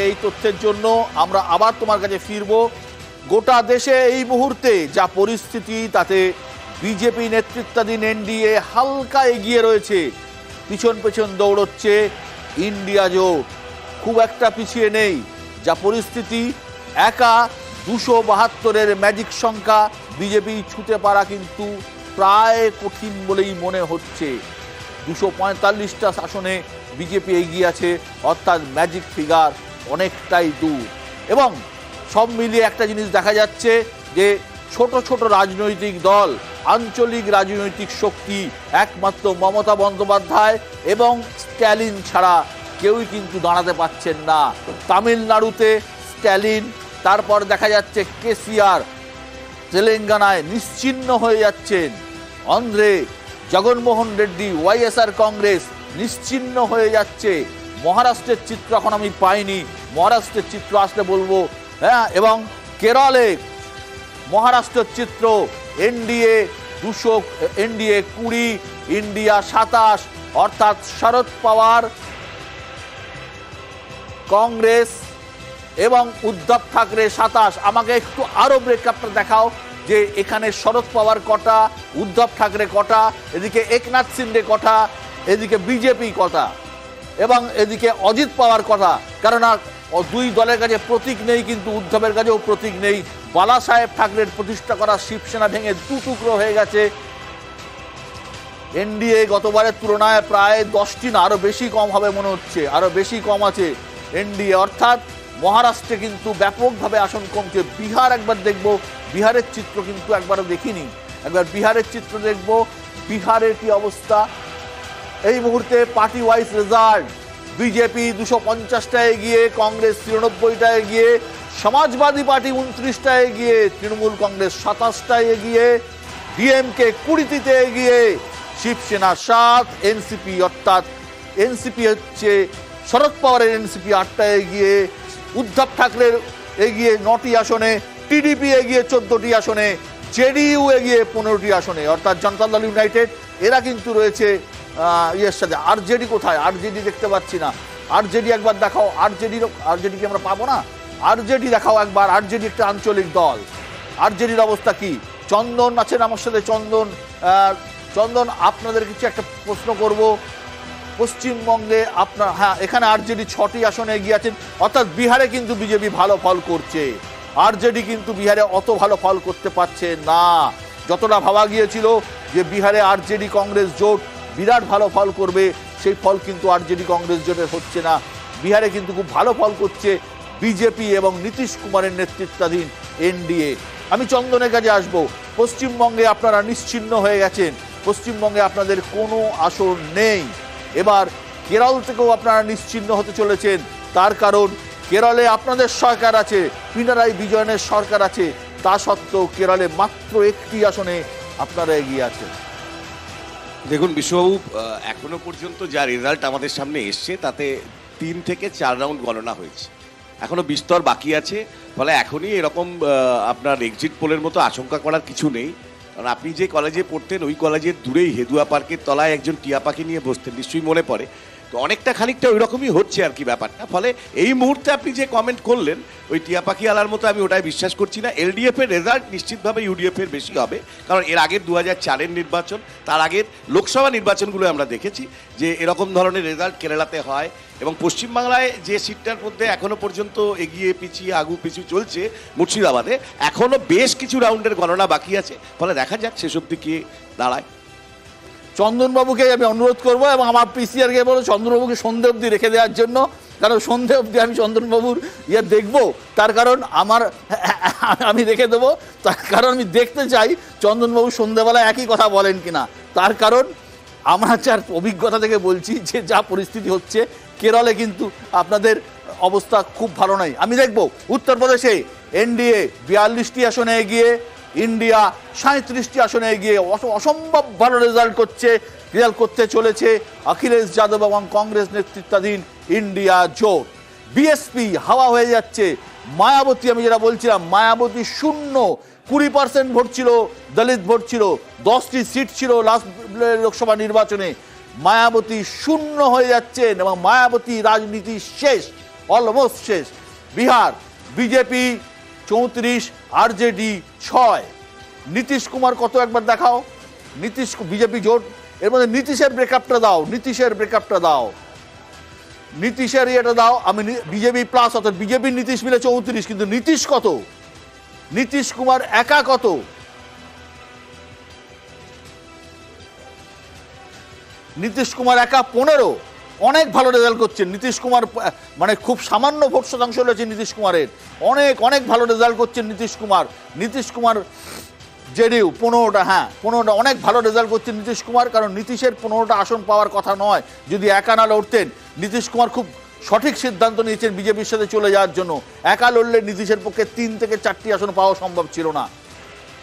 এই তথ্যের জন্য আমরা আবার তোমার কাছে ফিরব। গোটা দেশে এই মুহূর্তে যা পরিস্থিতি, তাতে বিজেপি নেতৃত্বাধীন এনডিএ হালকা এগিয়ে রয়েছে, পিছন পেছন দৌড়চ্ছে ইন্ডিয়া জোট, খুব একটা পিছিয়ে নেই। যা পরিস্থিতি, একা 272-এর ম্যাজিক সংখ্যা বিজেপি ছুঁতে পারা কিন্তু প্রায় কঠিন বলেই মনে হচ্ছে। 245টা আসনে বিজেপি এগিয়ে আছে, অর্থাৎ ম্যাজিক ফিগার অনেকটাই দূর। এবং সব মিলিয়ে একটা জিনিস দেখা যাচ্ছে যে ছোট ছোট রাজনৈতিক দল, আঞ্চলিক রাজনৈতিক শক্তি, একমাত্র মমতা বন্দ্যোপাধ্যায় এবং স্ট্যালিন ছাড়া কেউই কিন্তু দাঁড়াতে পারছেন না। তামিলনাড়ুতে স্ট্যালিন, তারপর দেখা যাচ্ছে কেসিআর, তেলেঙ্গানায় নিশ্চিহ্ন হয়ে যাচ্ছেন, অন্ধ্রে জগনমোহন রেড্ডি, ওয়াইএসআর কংগ্রেস নিশ্চিহ্ন হয়ে যাচ্ছে। মহারাষ্ট্রের চিত্র এখন আমি পাইনি, মহারাষ্ট্রের চিত্র আসলে বলবো। হ্যাঁ, এবং কেরলে মহারাষ্ট্রের চিত্র, এনডিএ 20, ইন্ডিয়া 27, অর্থাৎ শরদ পাওয়ার, কংগ্রেস এবং উদ্ধব ঠাকরে 27। আমাকে একটু আরো ব্রেকআপটা দেখাও যে এখানে শরদ পাওয়ার কটা, উদ্ধব ঠাকরে কটা, এদিকে একনাথ শিন্ডে কটা, এদিকে বিজেপি কটা, এবং এদিকে অজিত পাওয়ার কথা। কেননা দুই দলের কাছে প্রতীক নেই, কিন্তু উদ্ধবের কাছেও প্রতীক নেই। বালা সাহেব ঠাকরের প্রতিষ্ঠা করা শিবসেনা ভেঙে দু টুকরো হয়ে গেছে। এনডিএ গতবারের তুলনায় প্রায় 10টি না আরো বেশি কম হবে মনে হচ্ছে, আরো বেশি কম আছে এনডিএ। অর্থাৎ মহারাষ্ট্রে কিন্তু ব্যাপকভাবে আসন কমছে। বিহার একবার দেখব, বিহারের চিত্র কিন্তু একবারও দেখিনি, একবার বিহারের চিত্র দেখব। বিহারের কি অবস্থা এই মুহূর্তে? পার্টি ওয়াইজ রেজাল্ট, বিজেপি 250টা এগিয়ে, কংগ্রেস 93টা এগিয়ে, সমাজবাদী পার্টি 29টা এগিয়ে, তৃণমূল কংগ্রেস 27টা এগিয়ে, ডিএমকে 20তে এগিয়ে, শিবসেনা 7, এনসিপি অর্থাৎ এনসিপি হচ্ছে শরদ পাওয়ারের এনসিপি 8টা এগিয়ে, উদ্ধব ঠাকরের এগিয়ে 9টি আসনে, টিডিপি এগিয়ে 14টি আসনে, জেডিইউ এগিয়ে 15টি আসনে, অর্থাৎ জনতা দল ইউনাইটেড এরা কিন্তু রয়েছে ইয়ের সাথে। আরজেডি কোথায়? আরজেডি দেখতে পাচ্ছি না। আরজেডি একবার দেখাও। আরজেডি কি আমরা পাবো না? আরজেডি দেখাও একবার। আরজেডি একটা আঞ্চলিক দল, আরজেডির অবস্থা কি? চন্দন আছেন আমার সাথে। চন্দন, আপনাদের কিছু একটা প্রশ্ন করব। পশ্চিমবঙ্গে আপনার, হ্যাঁ, এখানে আরজেডি 6টি আসনে এগিয়ে আছেন, অর্থাৎ বিহারে কিন্তু বিজেপি ভালো ফল করছে, আরজেডি কিন্তু বিহারে অত ভালো ফল করতে পারছে না। যতটা ভাবা গিয়েছিল যে বিহারে আরজেডি কংগ্রেস জোট বিরাট ভালো ফল করবে, সেই ফল কিন্তু আরজেডি কংগ্রেস জোটের হচ্ছে না। বিহারে কিন্তু খুব ভালো ফল করছে বিজেপি এবং নীতিশ কুমারের নেতৃত্বাধীন এনডিএ। আমি চন্দনের কাছে আসব। পশ্চিমবঙ্গে আপনারা নিশ্চিহ্ন হয়ে গেছেন, পশ্চিমবঙ্গে আপনাদের কোনো আসন নেই। এবার কেরল থেকেও আপনারা নিশ্চিহ্ন হতে চলেছেন, তার কারণ কেরলে আপনাদের সরকার আছে, পিনারাই বিজয়নের সরকার আছে, তা সত্ত্বেও কেরলে মাত্র 1টি আসনে আপনারা এগিয়ে আছেন। দেখুন বিশ্ববাবু, এখনো পর্যন্ত যা রেজাল্ট আমাদের সামনে এসছে তাতে 3 থেকে 4 রাউন্ড গণনা হয়েছে, এখনো বিস্তর বাকি আছে। ফলে এখনই এরকম আপনার এক্সিট পোলের মতো আশঙ্কা করার কিছু নেই। কারণ আপনি যে কলেজে পড়তেন ওই কলেজের দূরেই হেদুয়া পার্কের তলায় একজন টিয়া পাখি নিয়ে বসতেন, নিশ্চয়ই মনে পড়ে। তো অনেকটা খানিকটা ওই রকমই হচ্ছে আর কি ব্যাপারটা। ফলে এই মুহূর্তে আপনি যে কমেন্ট করলেন ওই টিয়া পাখি আলার মতো আমি ওটাই বিশ্বাস করছি না। এলডিএফ এর রেজাল্ট নিশ্চিতভাবে ইউডিএফ এর বেশি হবে, কারণ এর আগের 2004-এর নির্বাচন, তার আগের লোকসভা নির্বাচনগুলো আমরা দেখেছি যে এরকম ধরনের রেজাল্ট কেরালাতে হয়। এবং পশ্চিমবাংলায় যে সিটটার মধ্যে এখনো পর্যন্ত এগিয়ে পিছিয়ে আগু পিছু চলছে মুর্শিদাবাদে, এখনো বেশ কিছু রাউন্ডের গণনা বাকি আছে। ফলে দেখা যাক শেষ অবধি কে দাঁড়ায়। চন্দনবাবুকে আমি অনুরোধ করবো এবং আমার পিসিআরকে বলো চন্দনবাবুকে সন্ধে অবধি রেখে দেওয়ার জন্য, কারণ সন্ধে অবধি আমি চন্দনবাবুর দেখবো। তার কারণ আমি রেখে দেবো, তার কারণ আমি দেখতে চাই চন্দনবাবু সন্ধেবেলায় একই কথা বলেন কিনা। তার কারণ আমরা যার অভিজ্ঞতা থেকে বলছি যে যা পরিস্থিতি হচ্ছে কেরলে কিন্তু আপনাদের অবস্থা খুব ভালো নয়। আমি দেখবো উত্তরপ্রদেশে এনডিএ 42টি আসনে এগিয়ে, ইন্ডিয়া 37টি আসনে এগিয়ে, অসম্ভব ভালো রেজাল্ট করতে চলেছে অখিলেশ যাদব এবং কংগ্রেস নেতৃত্বাধীন ইন্ডিয়া জোট। বিএসপি হাওয়া হয়ে যাচ্ছে। মায়াবতী, আমি যেটা বলছিলাম, মায়াবতী 0, 20% ভোট ছিল, দলিত ভোট ছিল, 10টি সিট ছিল লাস্ট লোকসভা নির্বাচনে। মায়াবতী 0 হয়ে যাচ্ছেন এবং মায়াবতী রাজনীতি শেষ, অলমোস্ট শেষ। Bihar BJP 34, RJD 6। নীতিশ কুমার কত একবার দেখাও। নীতিশ বিজেপি জোট, এর মধ্যে নীতিশের ব্রেকআপটা দাও, নীতিশের ব্রেকআপটা দাও, নীতিশের ইয়েটা দাও। আমি বিজেপি প্লাস অর্থাৎ বিজেপি নীতিশ মিলে 34, কিন্তু নীতিশ কত, নীতিশ কুমার একা কত? নীতিশ কুমার একা 15। অনেক ভালো রেজাল্ট করছেন নীতিশ কুমার, মানে খুব সামান্য ভোট শতাংশ রয়েছে নীতিশ কুমারের, অনেক অনেক ভালো রেজাল্ট করছেন নীতিশ কুমার। নীতিশ কুমার জেডিইউ 15টা, হ্যাঁ 15টা, অনেক ভালো রেজাল্ট করছেন নীতিশ কুমার। কারণ নীতিশের 15টা আসন পাওয়ার কথা নয় যদি একা না লড়তেন। নীতিশ কুমার খুব সঠিক সিদ্ধান্ত নিয়েছেন বিজেপির সাথে চলে যাওয়ার জন্য। একা লড়লে নীতিশের পক্ষে 3 থেকে 4টি আসন পাওয়া সম্ভব ছিল না।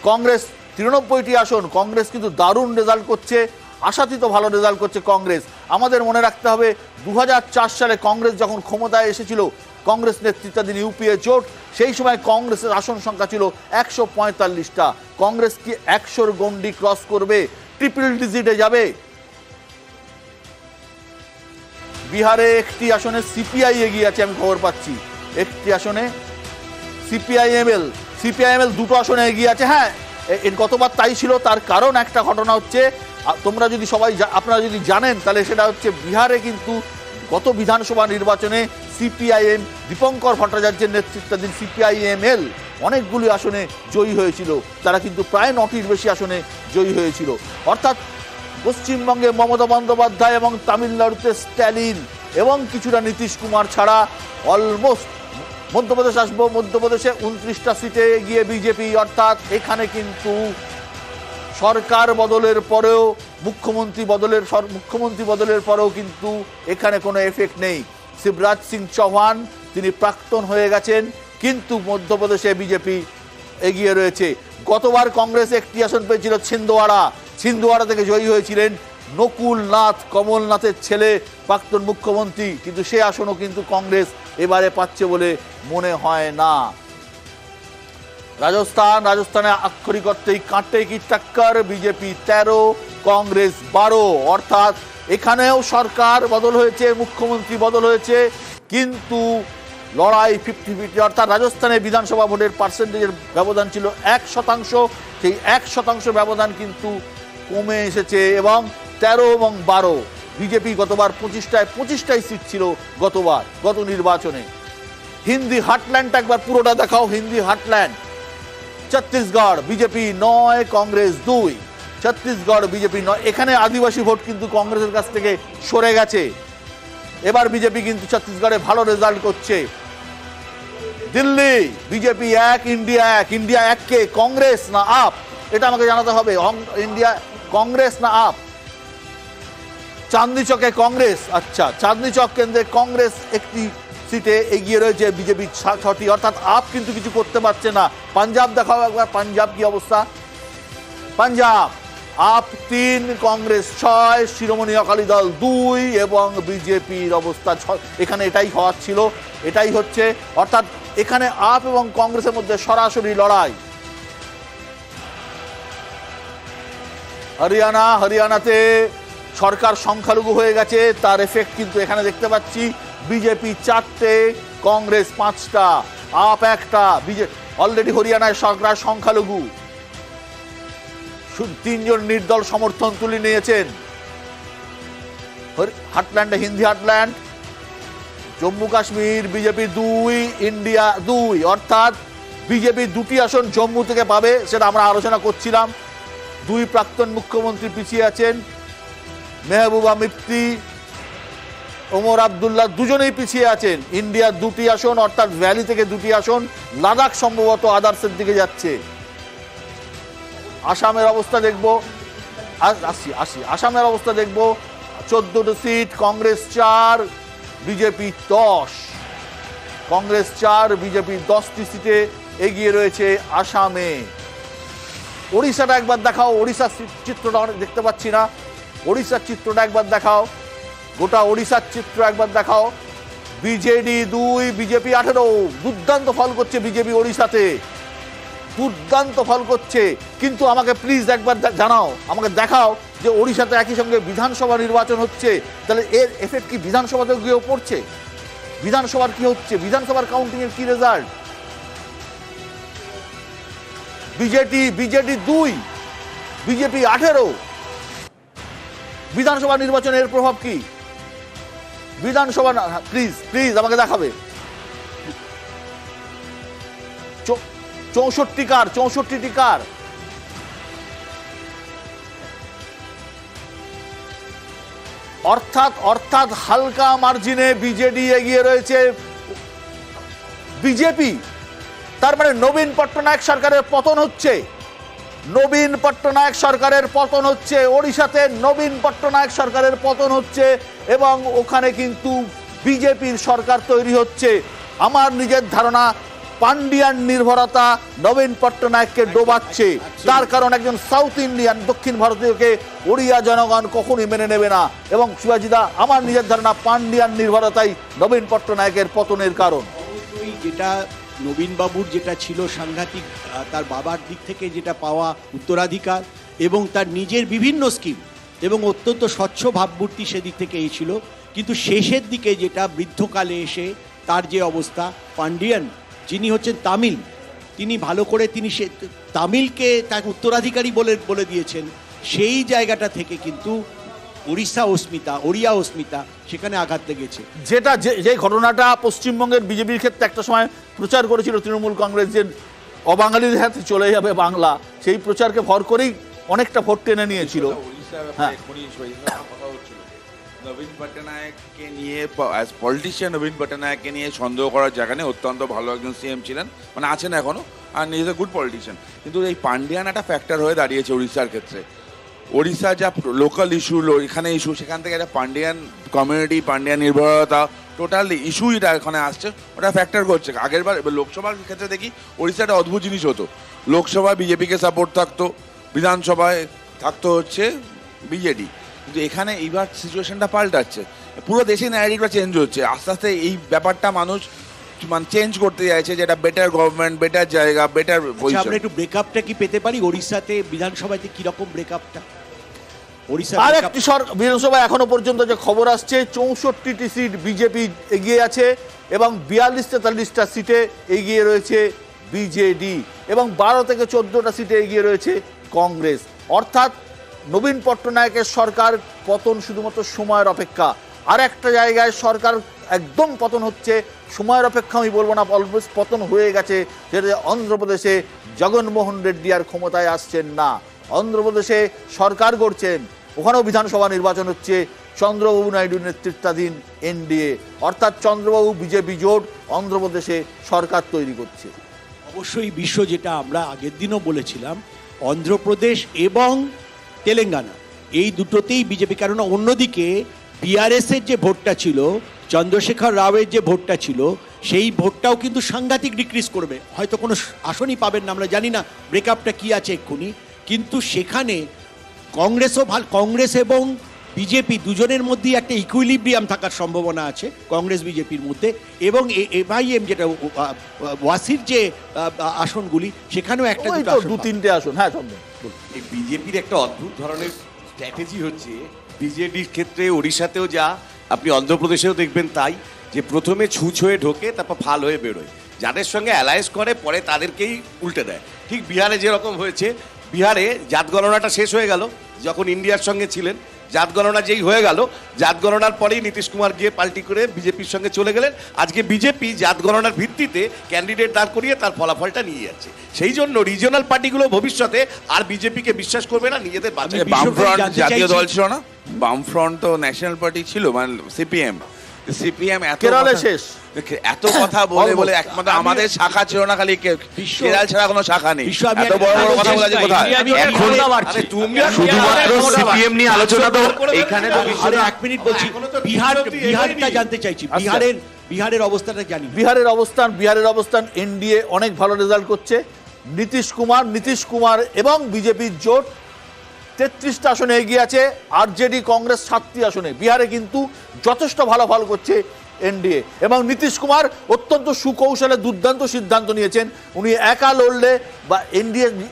কংগ্রেস 93টি আসন, কংগ্রেস কিন্তু দারুণ রেজাল্ট করছে, আশাতীত ভালো রেজাল্ট করছে কংগ্রেস। আমাদের মনে রাখতে হবে 2004 সালে কংগ্রেস যখন ক্ষমতায় এসেছিল, কংগ্রেস নেতৃত্বাধীন ইউপিএ জোট, সেই সময় কংগ্রেসের আসন সংখ্যা ছিল 145টা। কংগ্রেস কি 100-র গন্ডি ক্রস করবে, ট্রিপল ডিজিটে যাবে? বিহারে একটি আসনে সিপিআই এগিয়ে আছে, আমি খবর পাচ্ছি। একটি আসনে সিপিআইএমএল 2টো আসনে এগিয়ে আছে। হ্যাঁ, গতবার তাই ছিল। তার কারণ একটা ঘটনা হচ্ছে, তোমরা যদি আপনারা যদি জানেন তাহলে সেটা হচ্ছে বিহারে কিন্তু গত বিধানসভা নির্বাচনে সিপিআইএম দীপঙ্কর ভট্টাচার্যের নেতৃত্বাধীন সিপিআইএমএল অনেকগুলি আসনে জয়ী হয়েছিল। তারা কিন্তু প্রায় 9টির বেশি আসনে জয়ী হয়েছিল। অর্থাৎ পশ্চিমবঙ্গে মমতা বন্দ্যোপাধ্যায় এবং তামিলনাড়ুতে স্ট্যালিন এবং কিছুটা নীতিশ কুমার ছাড়া অলমোস্ট, মধ্যপ্রদেশ আসবো, মধ্যপ্রদেশে 29টা সিটে গিয়ে বিজেপি। অর্থাৎ এখানে কিন্তু সরকার বদলের পরেও, মুখ্যমন্ত্রী বদলের পরেও কিন্তু এখানে কোনো এফেক্ট নেই। শিবরাজ সিং চৌহান তিনি প্রাক্তন হয়ে গেছেন, কিন্তু মধ্যপ্রদেশে বিজেপি এগিয়ে রয়েছে। গতবার কংগ্রেস একটি আসন পেয়েছিল ছিন্দওয়াড়া থেকে জয়ী হয়েছিলেন নকুল নাথ, কমলনাথের ছেলে, প্রাক্তন মুখ্যমন্ত্রী, কিন্তু সে আসনও কিন্তু কংগ্রেস এবারে পাচ্ছে বলে মনে হয় না। রাজস্থানে আক্ষরিক অর্থেই কাঁটে কি টক্কর, বিজেপি 13, কংগ্রেস 12। অর্থাৎ এখানেও সরকার বদল হয়েছে, মুখ্যমন্ত্রী বদল হয়েছে, কিন্তু লড়াই 50-50। অর্থাৎ রাজস্থানে বিধানসভা ভোটের পার্সেন্টেজের ব্যবধান ছিল 1%, সেই 1% ব্যবধান কিন্তু কমে এসেছে, এবং 13 এবং 12। বিজেপি গতবার 25টায় সিট ছিল গত নির্বাচনে। হিন্দি হার্টল্যান্ড একবার পুরোটা দেখাও। Hindi heartland Chhattisgarh BJP 9, Congress 2। Chhattisgarh BJP 9। এখানে আদিবাসী ভোট কিন্তু কংগ্রেসের কাছ থেকে সরে গেছে। এবার বিজেপি কিন্তু ছত্তিশগড়ে ভালো রেজাল্ট করছে। Delhi BJP 1, India 1। ইন্ডিয়া 1 কে কংগ্রেস না আপ, এটা আমাকে জানাতে হবে। ইন্ডিয়া কংগ্রেস না আপ? চাঁদনি চকে কংগ্রেস। আচ্ছা, চাঁদনি চক কেন্দ্রে কংগ্রেস একটি সিটে এগিয়ে রয়েছে, বিজেপি 6টি। অর্থাৎ আপ কিন্তু কিছু করতে পারছে না। পাঞ্জাব দেখাও একবার, পাঞ্জাব কি অবস্থা? পাঞ্জাব আপ 3, কংগ্রেস 6, শিরোমণি অকালি দল 2 এবং বিজেপির অবস্থা 6। এখানে এটাই হওয়ার ছিল, এটাই হচ্ছে। অর্থাৎ এখানে আপ এবং কংগ্রেসের মধ্যে সরাসরি লড়াই। হরিয়ানাতে সরকার সংখ্যালঘু হয়ে গেছে, তার এফেক্ট কিন্তু এখানে দেখতে পাচ্ছি। বিজেপি 4টে, কংগ্রেস 5টা, আপ 1টা। অলরেডি হরিয়ানায় সরকার সংখ্যালঘু, 3 জন নির্দল সমর্থন তুলে নিয়েছেন। হার্টল্যান্ডে Hindi heartland. Jammu Kashmir BJP 2, India 2। অর্থাৎ বিজেপি 2টি আসন জম্মু থেকে পাবে, সেটা আমরা আলোচনা করছিলাম। 2 প্রাক্তন মুখ্যমন্ত্রী পিছিয়ে আছেন, মেহবুবা মুফতি, ওমর আবদুল্লাহ, দুজনেই পিছিয়ে আছেন। ইন্ডিয়ার 2টি আসন, অর্থাৎ ভ্যালি থেকে 2টি আসন। লাদাখ সম্ভবত আদার্সের দিকে যাচ্ছে। আসামের অবস্থা দেখব, আসামের অবস্থা দেখব। 14টি seat, Congress 4, BJP 10। Congress 4, BJP 10টি সিটে এগিয়ে রয়েছে আসামে। ওড়িশাটা একবার দেখাও। ওড়িশার চিত্রটা অনেক দেখতে পাচ্ছি না। ওড়িশার চিত্রটা একবার দেখাও, গোটা ওড়িশার চিত্র একবার দেখাও। BJD 2, BJP 18। দুর্দান্ত ফল করছে বিজেপি ওড়িশাতে, দুর্দান্ত ফল করছে। কিন্তু আমাকে প্লিজ একবার জানাও, আমাকে দেখাও যে ওড়িশাতে একই সঙ্গে বিধানসভা নির্বাচন হচ্ছে, তাহলে এর এফেক্ট কি বিধানসভাতে গিয়েও পড়ছে? বিধানসভার কি হচ্ছে, বিধানসভার কাউন্টিং এর কি রেজাল্ট? BJD 2, BJP 18। বিধানসভা নির্বাচনের এর প্রভাব কি? বিধানসভা, প্লিজ প্লিজ আমাকে দেখাবে 64টি কার? অর্থাৎ হালকা মার্জিনে বিজেডি এগিয়ে রয়েছে বিজেপি। তার মানে নবীন পট্টনায়ক সরকারের পতন হচ্ছে, নবীন পট্টনায়ক সরকারের পতন হচ্ছে, ওড়িশাতে নবীন পট্টনায়ক সরকারের পতন হচ্ছে এবং ওখানে কিন্তু বিজেপির সরকার তৈরি হচ্ছে। আমার নিজের ধারণা পান্ডিয়ান নির্ভরতা নবীন পট্টনায়ককে ডোবাচ্ছে। তার কারণ একজন সাউথ ইন্ডিয়ান, দক্ষিণ ভারতীয়কে ওড়িয়া জনগণ কখনোই মেনে নেবে না। এবং শিবাজিদা, আমার নিজের ধারণা পান্ডিয়ান নির্ভরতাই নবীন পট্টনায়কের পতনের কারণ। অবশ্যই যেটা নবীনবাবুর যেটা ছিল সাংঘাতিক, তার বাবার দিক থেকে যেটা পাওয়া উত্তরাধিকার এবং তার নিজের বিভিন্ন স্কিম এবং অত্যন্ত স্বচ্ছ ভাবমূর্তি সেদিক থেকে এই ছিল। কিন্তু শেষের দিকে যেটা বৃদ্ধকালে এসে তার যে অবস্থা, পান্ডিয়ান যিনি হচ্ছেন তামিল, তিনি ভালো করে তিনি সে তামিলকে তার উত্তরাধিকারী বলে দিয়েছেন। সেই জায়গাটা থেকে কিন্তু ওড়িয়া অস্মিতা সেখানে আঘাত লেগেছে। যেটা যে ঘটনাটা পশ্চিমবঙ্গের বিজেপির ক্ষেত্রে একটা সময় প্রচার করেছিল তৃণমূল কংগ্রেস, যে অবাঙালির হাতে চলে যাবে বাংলা, সেই প্রচারকে ভর করেই অনেকটা ভোট টেনে নিয়েছিল। হ্যাঁ, নবীন পট্টনায়ককে নিয়ে অ্যাজ পলিটিশিয়ান নবীন পট্টনায়ককে নিয়ে সন্দেহ করার জায়গা নেই। অত্যন্ত ভালো একজন সিএম ছিলেন, মানে আছেন এখনো, আর নিজে গুড পলিটিশিয়ান। কিন্তু এই পান্ডিয়ান একটা ফ্যাক্টর হয়ে দাঁড়িয়েছে উড়িষ্যার ক্ষেত্রে। ওড়িশা যা লোকাল ইস্যু, এখানে ইস্যু, সেখান থেকে একটা পান্ডিয়ান কমিউনিটি, পান্ডিয়ান নির্ভরতা, টোটাল ইস্যু এটা এখানে আসছে, ওটা ফ্যাক্টর করছে। আগের বার লোকসভার ক্ষেত্রে দেখি ওড়িশাটা অদ্ভুত জিনিস হতো, লোকসভায় বিজেপিকে সাপোর্ট থাকতো, বিধানসভায় থাকতো হচ্ছে বিজেডি। কিন্তু এখানে এইবার সিচুয়েশনটা পাল্টাচ্ছে, পুরো দেশে ন্যারেটিভটা চেঞ্জ হচ্ছে আস্তে আস্তে। এই ব্যাপারটা মানুষ মানে চেঞ্জ করতে চাইছে, যেটা বেটার গভর্নমেন্ট, বেটার জায়গা, বেটার পজিশন। আমরা একটু ব্রেকআপটা কি পেতে পারি ওড়িশাতে বিধানসভাতে কি রকম ব্রেকআপটা? আর একটি বিধানসভা এখনো পর্যন্ত যে খবর আসছে, 64টি সিট বিজেপি এগিয়ে আছে এবং 42-43টা সিটে এগিয়ে রয়েছে বিজেডি এবং 12 থেকে 14টা সিটে এগিয়ে রয়েছে কংগ্রেস। অর্থাৎ নবীন পট্টনায়কের সরকার পতন শুধুমাত্র সময়ের অপেক্ষা। আর একটা জায়গায় সরকার একদম পতন হচ্ছে, সময়ের অপেক্ষা আমি বলবো না, অলমোস্ট পতন হয়ে গেছে, যেটা অন্ধ্রপ্রদেশে জগনমোহন রেড্ডি আর ক্ষমতায় আসছেন না। অন্ধ্রপ্রদেশে সরকার গড়ছেন, ওখানেও বিধানসভা নির্বাচন হচ্ছে, চন্দ্রবাবু নাইডুর নেতৃত্বাধীন এনডিএ, অর্থাৎ চন্দ্রবাবু বিজেপি জোট অন্ধ্রপ্রদেশে সরকার তৈরি করছে। অবশ্যই বিশ্ব, যেটা আমরা আগের দিনও বলেছিলাম, অন্ধ্রপ্রদেশ এবং তেলেঙ্গানা এই দুটোতেই বিজেপি, কারণ অন্যদিকে বিআরএস এর যে ভোটটা ছিল, চন্দ্রশেখর রাওয়ের যে ভোটটা ছিল, সেই ভোটটাও কিন্তু সাংঘাতিক ডিক্রিজ করবে। হয়তো কোনো আসনই পাবেন না, আমরা জানি না ব্রেকআপটা কি আছে এক্ষুনি। কিন্তু সেখানে কংগ্রেস এবং বিজেপি দুজনের মধ্যেই একটা ইকুইলিব্রিয়াম থাকার সম্ভাবনা আছে কংগ্রেস বিজেপির মধ্যে। এবং এমআইএম যেটা ওয়াসির যে আসনগুলি, সেখানেও একটা 2-3টে আসন। হ্যাঁ, এই বিজেপির একটা অদ্ভুত ধরনের স্ট্র্যাটেজি হচ্ছে বিজেডির ক্ষেত্রে, ওড়িশাতেও যা, আপনি অন্ধ্রপ্রদেশেও দেখবেন তাই, যে প্রথমে ছুঁচ হয়ে ঢোকে, তারপর ফাল হয়ে বেরোয়, যাদের সঙ্গে অ্যালায়েন্স করে পরে তাদেরকেই উল্টে দেয়। ঠিক বিহারে যেরকম হয়েছে, বিহারে জাত গণনাটা শেষ হয়ে গেল যখন ইন্ডিয়ার সঙ্গে ছিলেন, জাত গণনা যেই হয়ে গেল, জাত গণনার পরেই নীতিশ কুমার গিয়ে পাল্টি করে বিজেপির সঙ্গে চলে গেলেন। আজকে বিজেপি জাত গণনার ভিত্তিতে ক্যান্ডিডেট দাঁড় করিয়ে তার ফলাফলটা নিয়ে যাচ্ছে। সেই জন্য রিজিওনাল পার্টিগুলো ভবিষ্যতে আর বিজেপিকে বিশ্বাস করবে না, নিজেদের বামফ্রন্ট জাতীয় দল ছিল না, বামফ্রন্ট তো ন্যাশনাল পার্টি ছিল, মানে সিপিএম কেরলে শেষ, এত কথা বলে বলে একমাত্র আমাদের শাখা ছিল না, খালি কেরাল ছাড়া কোনো শাখা নেই। এত বড় বড় কথা বলা যায় কোথায়? এখন শুধুমাত্র সিপিএম নিয়ে আলোচনা তো এখানে তো। এক মিনিট বলছি, বিহারটা জানতে চাইছি, বিহারের অবস্থাটা জানি। বিহারের অবস্থান এনডিএ অনেক ভালো রেজাল্ট করছে। নীতিশ কুমার এবং বিজেপির জোট 33টা আসনে এগিয়ে আছে, আরজেডি কংগ্রেস 7টি আসনে। বিহারে কিন্তু যথেষ্ট ভালো ফল করছে এনডিএ এবং নীতিশ কুমার অত্যন্ত সুকৌশলে দুর্দান্ত সিদ্ধান্ত নিয়েছেন। উনি একা লড়লে বা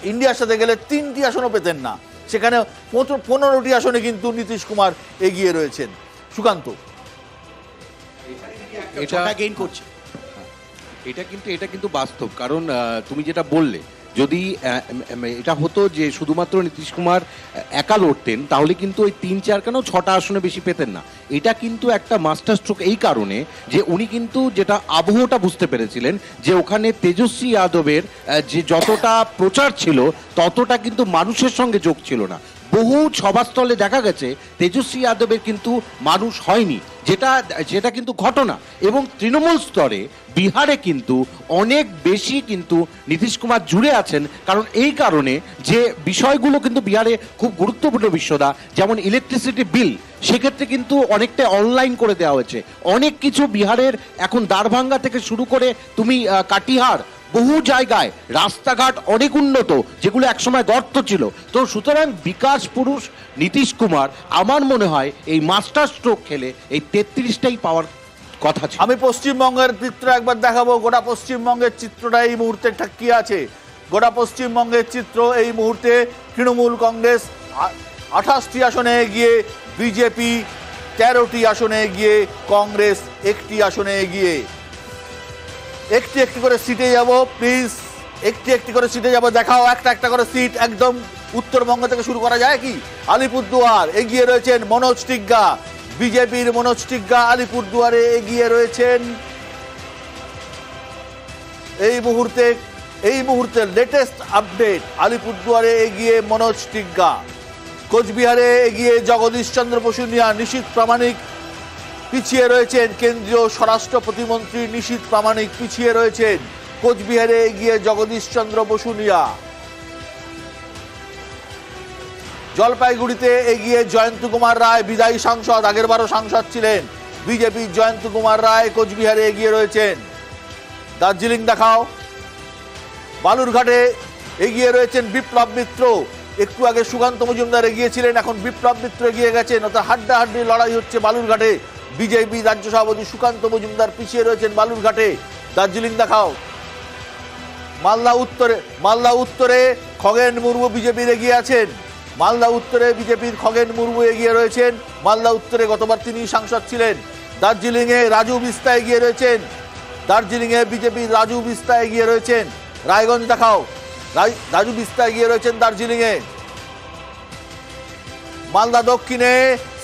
ইন্ডিয়ার সাথে গেলে 3টি আসনও পেতেন না, সেখানে 15টি আসনে কিন্তু নীতিশ কুমার এগিয়ে রয়েছেন। সুকান্ত, ছটা গেইন করছে। এটা কিন্তু বাস্তব, কারণ তুমি যেটা বললে, যদি এটা হতো যে শুধুমাত্র নীতিশ কুমার একা লড়তেন, তাহলে কিন্তু ওই 3-4 কেন 6টা আসনে বেশি পেতেন না। এটা কিন্তু একটা মাস্টার স্ট্রোক এই কারণে যে উনি কিন্তু যেটা আবহটা বুঝতে পেরেছিলেন যে ওখানে তেজস্বী যাদবের যে যতটা প্রচার ছিল ততটা কিন্তু মানুষের সঙ্গে যোগ ছিল না। বহু সভাস্থলে দেখা গেছে তেজস্বী যাদবের কিন্তু মানুষ হয়নি, যেটা কিন্তু ঘটনা। এবং তৃণমূল স্তরে বিহারে কিন্তু অনেক বেশি কিন্তু নীতিশ কুমার জুড়ে আছেন, কারণ এই কারণে যে বিষয়গুলো কিন্তু বিহারে খুব গুরুত্বপূর্ণ বিষয়টা, যেমন ইলেকট্রিসিটি বিল, সেক্ষেত্রে কিন্তু অনেকটা অনলাইন করে দেওয়া হয়েছে। অনেক কিছু বিহারের এখন দ্বারভাঙ্গা থেকে শুরু করে তুমি কাটিহার, বহু জায়গায় রাস্তাঘাট অনেক উন্নত, যেগুলো একসময় গর্ত ছিল। তো সুতরাং বিকাশ পুরুষ নীতিশ কুমার আমার মনে হয় এই মাস্টার স্ট্রোক খেলে এই 33টাই পাওয়ার কথা ছিল। আমি পশ্চিমবঙ্গের চিত্র একবার দেখাবো। গোটা পশ্চিমবঙ্গের চিত্রটা এই মুহূর্তে কি আছে। গোটা পশ্চিমবঙ্গের চিত্র এই মুহূর্তে তৃণমূল কংগ্রেস 28টি আসনে এগিয়ে, বিজেপি 13টি আসনে এগিয়ে, কংগ্রেস 1টি আসনে এগিয়ে। একটি একটি করে সিটে যাব প্লিজ, একটি একটি করে সিটে যাব। দেখাও একটা একটা করে সিট। একদম উত্তরবঙ্গ থেকে শুরু করা যায় কি? আলিপুরদুয়ার এগিয়ে রয়েছেন মনোজ টিগ্গা, বিজেপির মনোজ টিগ্গা আলিপুরদুয়ারে এগিয়ে রয়েছেন। এই মুহূর্তে লেটেস্ট আপডেট, আলিপুরদুয়ারে এগিয়ে মনোজ টিগ্গা। কোচবিহারে এগিয়ে জগদীশ চন্দ্র বসুনিয়া, নিশীথ প্রামাণিক পিছিয়ে রয়েছেন। কেন্দ্রীয় স্বরাষ্ট্র প্রতিমন্ত্রী নিশীথ প্রামাণিক পিছিয়ে রয়েছেন। কোচবিহারে এগিয়ে জগদীশ চন্দ্র বসুনিয়া। জলপাইগুড়িতে এগিয়ে জয়ন্ত কুমার রায়, বিদায়ী সাংসদ, আগেরবারও সাংসদ ছিলেন। বিজেপির জয়ন্ত কুমার রায় কোচবিহারে এগিয়ে রয়েছেন। দার্জিলিং দেখাও। বালুরঘাটে এগিয়ে রয়েছেন বিপ্লব মিত্র। একটু আগে সুকান্ত মজুমদার এগিয়েছিলেন, এখন বিপ্লব মিত্র এগিয়ে গেছেন। অর্থাৎ হাড্ডাহাড্ডি লড়াই হচ্ছে বালুরঘাটে। বিজেপি রাজ্য সভাপতি সুকান্ত মজুমদার পিছিয়ে রয়েছেন বালুরঘাটে। দার্জিলিং দেখাও। মালদা উত্তরে খগেন মুর্মু বিজেপির এগিয়ে আছেন। মালদা উত্তরে বিজেপির খগেন মুর্মু এগিয়ে রয়েছেন। মালদা উত্তরে গতবার তিনি সাংসদ ছিলেন। দার্জিলিংয়ে রাজু বিস্তা এগিয়ে রয়েছেন। দার্জিলিংয়ে বিজেপির রাজু বিস্তা এগিয়ে রয়েছেন। রায়গঞ্জ দেখাও। রাজু বিস্তা এগিয়ে রয়েছেন দার্জিলিংয়ে। মালদা দক্ষিণে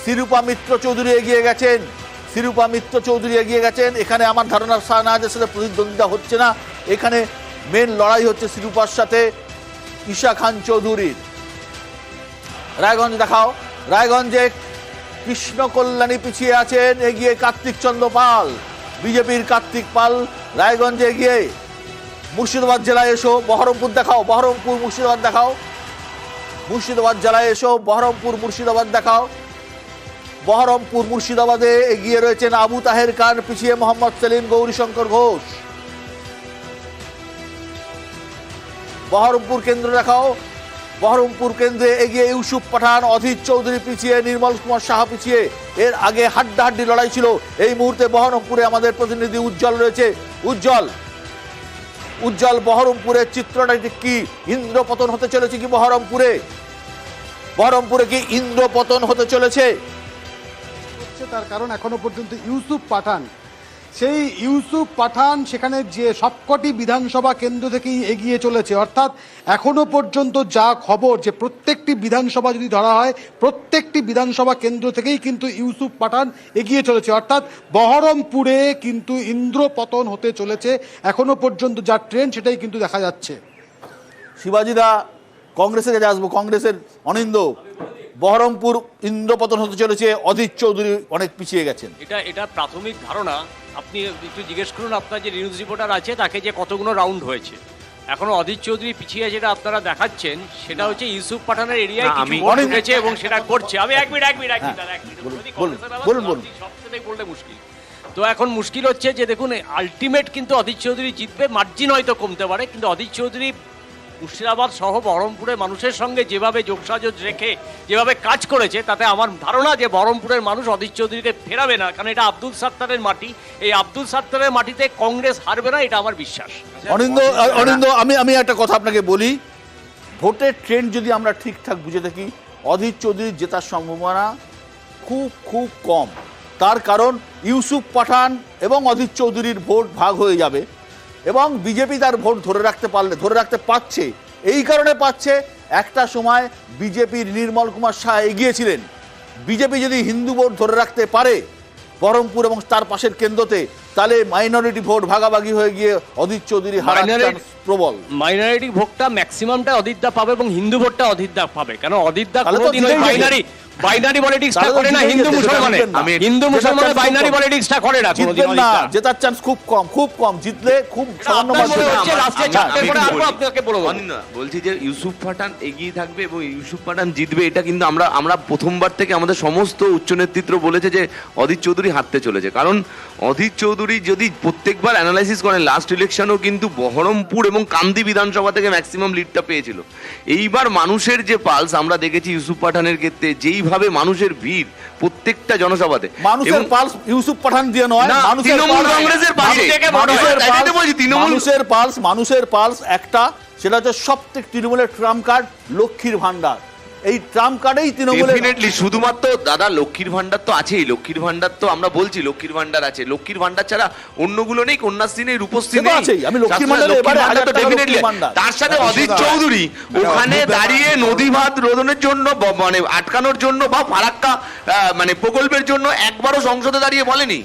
শিরূপা মিত্র চৌধুরী এগিয়ে গেছেন। শিরূপা মিত্র চৌধুরী এগিয়ে গেছেন। এখানে আমার ধারণা শাহনাজের সাথে প্রতিদ্বন্দ্বিতা হচ্ছে না, এখানে মেন লড়াই হচ্ছে শিরূপার সাথে ঈশা খান চৌধুরীর। রায়গঞ্জ দেখাও। রায়গঞ্জে কৃষ্ণ কল্যাণী পিছিয়ে আছেন, এগিয়ে কার্তিক চন্দ্র পাল, বিজেপির কার্তিক পাল রায়গঞ্জে এগিয়ে। মুর্শিদাবাদ জেলায় এসো। বহরমপুর দেখাও। বহরমপুর মুর্শিদাবাদ দেখাও। মুর্শিদাবাদ জেলায় এসো। বহরমপুর মুর্শিদাবাদ দেখাও। বহরমপুর মুর্শিদাবাদে এগিয়ে রয়েছেন আবু তাহের খান, পিছিয়ে মোহাম্মদ সেলিম, গৌরীশঙ্কর ঘোষ। বহরমপুর কেন্দ্র দেখাও। বহরমপুর কেন্দ্রে এগিয়ে ইউসুফ পাঠান, অধীর চৌধুরী পিছিয়ে, নির্মল কুমার সাহা পিছিয়ে। এর আগে হাড্ডাহাড্ডি লড়াই ছিল। এই মুহূর্তে বহরমপুরে আমাদের প্রতিনিধি উজ্জ্বল রয়েছে। উজ্জ্বল, বহরমপুরের চিত্রটা কি? ইন্দ্রপতন হতে চলেছে কি বহরমপুরে? বহরমপুরে কি ইন্দ্রপতন হতে চলেছে? তার কারণ এখনো পর্যন্ত ইউসুফ পাঠান সেখানে যে সবকটি বিধানসভা কেন্দ্র থেকেই এগিয়ে চলেছে। অর্থাৎ এখনো পর্যন্ত যা খবর, যে প্রত্যেকটি বিধানসভা যদি ধরা হয়, প্রত্যেকটি বিধানসভা কেন্দ্র থেকেই কিন্তু ইউসুফ পাঠান এগিয়ে চলেছে। অর্থাৎ বহরমপুরে কিন্তু ইন্দ্রপতন হতে চলেছে এখনো পর্যন্ত যা ট্রেন্ড, সেটাই কিন্তু দেখা যাচ্ছে। শিবাজিদা, কংগ্রেসের কাছে আসবো। কংগ্রেসের অনিন্দ, বহরমপুর ইন্দ্রপতন হতে চলেছে, অধীর চৌধুরী অনেক পিছিয়ে গেছেন। এটা প্রাথমিক ধারণা। আপনি একটু জিজ্ঞেস করুন আপনার যে নিউজ রিপোর্টার আছে তাকে, যে কতগুলো রাউন্ড হয়েছে। এখনো অধীর চৌধুরী পিছিয়ে যেটা আপনারা দেখাচ্ছেন সেটা হচ্ছে ইউসুফ পাঠানের এরিয়ায় কিছু ভোট উঠেছে এবং সেটা করছে। আমি এক মিনিট সবচেয়ে বলতে মুশকিল। তো এখন মুশকিল হচ্ছে যে দেখুন, আলটিমেট কিন্তু অধীর চৌধুরী জিতবে, মার্জিন হয়তো কমতে পারে, কিন্তু অধীর চৌধুরী মুর্শিদাবাদ সহ বহরমপুরের মানুষের সঙ্গে যেভাবে যোগসাজশ রেখে যেভাবে কাজ করেছে, তাতে আমার ধারণা যে বহরমপুরের মানুষ অধীর চৌধুরীকে ফেরাবে না, কারণ এটা আব্দুল সাত্তারের মাটি। এই আব্দুল সাত্তারের মাটিতে কংগ্রেস হারবে না, এটা আমার বিশ্বাস। অনিন্দ, আমি একটা কথা আপনাকে বলি। ভোটের ট্রেন্ড যদি আমরা ঠিকঠাক বুঝে থাকি, অধীর চৌধুরীর জেতার সম্ভাবনা খুব খুব কম। তার কারণ ইউসুফ পাঠান এবং অধীর চৌধুরীর ভোট ভাগ হয়ে যাবে এবং বিজেপি তার ভোট ধরে রাখতে পারছে। এই কারণে পাচ্ছে, একটা সময় বিজেপির নির্মল কুমার শাহ এগিয়েছিলেন। বিজেপি যদি হিন্দু ভোট ধরে রাখতে পারে বহরমপুর এবং তার পাশের কেন্দ্রতে, তাহলে মাইনরিটি ভোট ভাগাভাগি হয়ে গিয়ে অধীর চৌধুরী হারার চান্স প্রবল। মাইনরিটি ভোটটা ম্যাক্সিমামটা অদিতদা পাবে এবং হিন্দু ভোটটা অদিতদা পাবে, কারণ অদিতদা তাহলে তো কোনোদিন ওই জিতেই বাইনারি পলিটিক্সটা তাহলে তো করে না। জিতেই হিন্দু যেতে, মুসলমানে জিতবেন না। হিন্দু মুসলমানে জেতার বাইনারি chance পলিটিক্সটা করে না কোনোদিন জিতবেন না, অদিতদা। জেতার চান্স খুব কম, জিতলে খুব সামান্য আপনার মনে margin। হচ্ছে লাস্টে না, চারটে আমি করে একটু আসবো, বলি। আপনাকে বলবো। অনিন্দা, বলছি যে ইউসুফ পাঠান এগিয়ে থাকবে এবং ইউসুফ পাঠান জিতবে, এটা কিন্তু আমরা প্রথমবার থেকে আমাদের সমস্ত উচ্চ নেতৃত্ব বলেছে যে অধীর চৌধুরী হারতে চলেছে। কারণ অধীর চৌধুরী যদি প্রত্যেকবার অ্যানালাইসিস করেন, লাস্ট ইলেকশনেও কিন্তু বহরমপুর এবং কান্দি বিধানসভা থেকে ম্যাক্সিমাম লিডটা পেয়েছিল। এইবার মানুষের যে পালস আমরা দেখেছি ইউসুফ পাঠানের ক্ষেত্রে, যেইভাবে মানুষের ভিড় প্রত্যেকটা জনসভাতে, মানুষের এবং- পালস ইউসুফ পাঠান দিয়ে নয়, না, মানুষের তৃণমূল pulse- কংগ্রেসের পাশে। মানুষের পালস একটা, সেটা হচ্ছে সবথেকে তৃণমূলের ট্রাম্প কার্ড লক্ষ্মীর ভান্ডার। এই ট্রাম্প কার্ডেই তৃণমূলের ডেফিনেটলি শুধুমাত্র দাদা লক্ষ্মীর ভান্ডার তো আছেই, লক্ষ্মীর ভান্ডার তো আমরা বলছি লক্ষ্মীর ভান্ডার আছে, লক্ষ্মীর ভান্ডার ছাড়া অন্যগুলো নেই, কন্যাশ্রী নেই, রূপশ্রী সে তো নেই, আছেই, আমি লক্ষ্মীর শাস্ত্রে ভান্ডারে এবারে লক্ষ্মীর 1000 ভান্ডার তো টাকা definitely। লক্ষ্মীর ভান্ডার। তার সাথে অধীর চৌধুরী ওখানে দাঁড়িয়ে নদী ভাত রোধনের জন্য মানে আটকানোর জন্য বা ফারাক্কা মানে প্রকল্পের জন্য একবারও সংসদে দাঁড়িয়ে বলেনি।